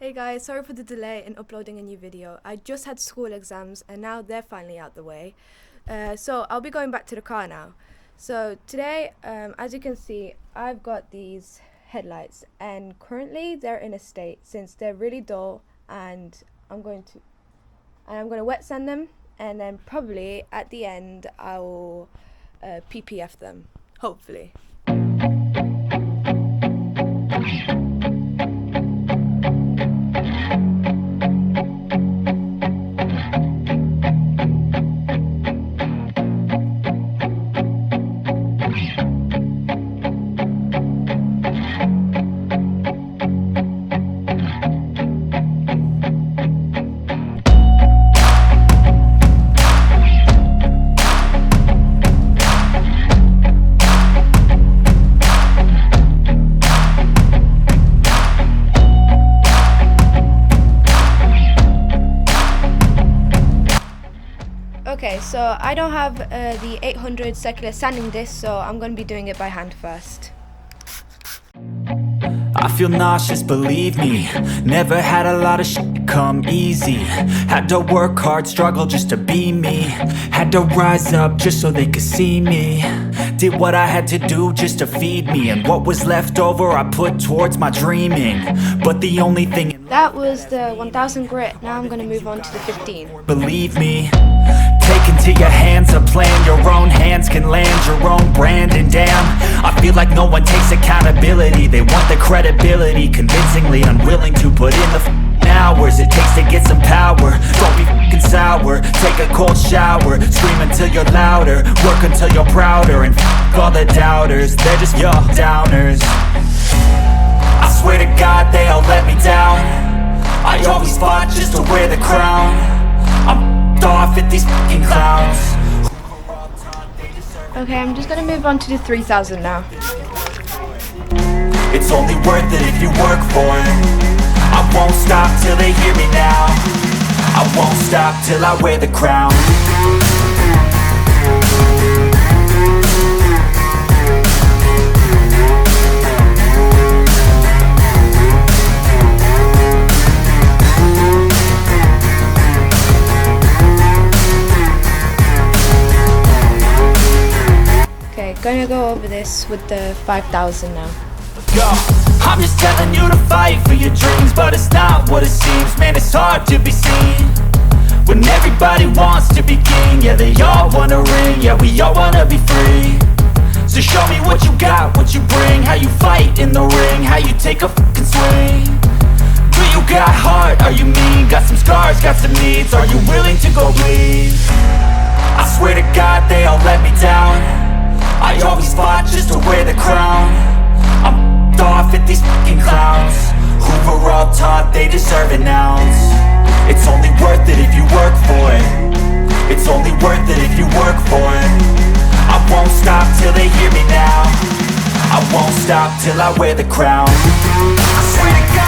Hey guys, sorry for the delay in uploading a new video. I just had school exams and now they're finally out the way. So I'll be going back to the car now. So today, as you can see, I've got these headlights and currently they're in a state since they're really dull, and I'm going to wet sand them, and then probably at the end I'll PPF them, hopefully. Okay, so I don't have the 800 circular sanding disc, so I'm going to be doing it by hand first. I feel nauseous, believe me. Never had a lot of shit come easy. Had to work hard, struggle just to be me. Had to rise up just so they could see me. Did what I had to do just to feed me, and what was left over I put towards my dreaming. But the only thing that was the 1000 grit. Now I'm going to move on to the 15. Believe me, take into your hands a plan. Your own hands can land your own brand. And damn, I feel like no one takes accountability. They want the credibility, convincingly unwilling to put in the hours it takes to get some power. Don't be f***ing sour, take a cold shower. Scream until you're louder, work until you're prouder. And f*** all the doubters, they're just your downers. I swear to God they all let me down. I always fought just to wear the crown. I'm f***ed off at these f***ing clowns. Okay, I'm just gonna move on to the 3000 now. It's only worth it if you work for it. I won't stop till they hear me now. I won't stop till I wear the crown. Okay, gonna go over this with the 5000 now. Yo, I'm just telling you to fight for your dreams, but it's not what it seems. Man, it's hard to be seen when everybody wants to be king. Yeah, they all wanna ring, yeah, we all wanna be free. So show me what you got, what you bring, how you fight in the ring, how you take a fucking swing. Do you got heart, are you mean? Got some scars, got some needs, are you willing to go bleed? I swear to God they all let me down. I always fought just to wear the crown. I'm off at these fucking clowns who were all taught they deserve an ounce. It's only worth it if you work for it. It's only worth it if you work for it. I won't stop till they hear me now. I won't stop till I wear the crown. I swear to God.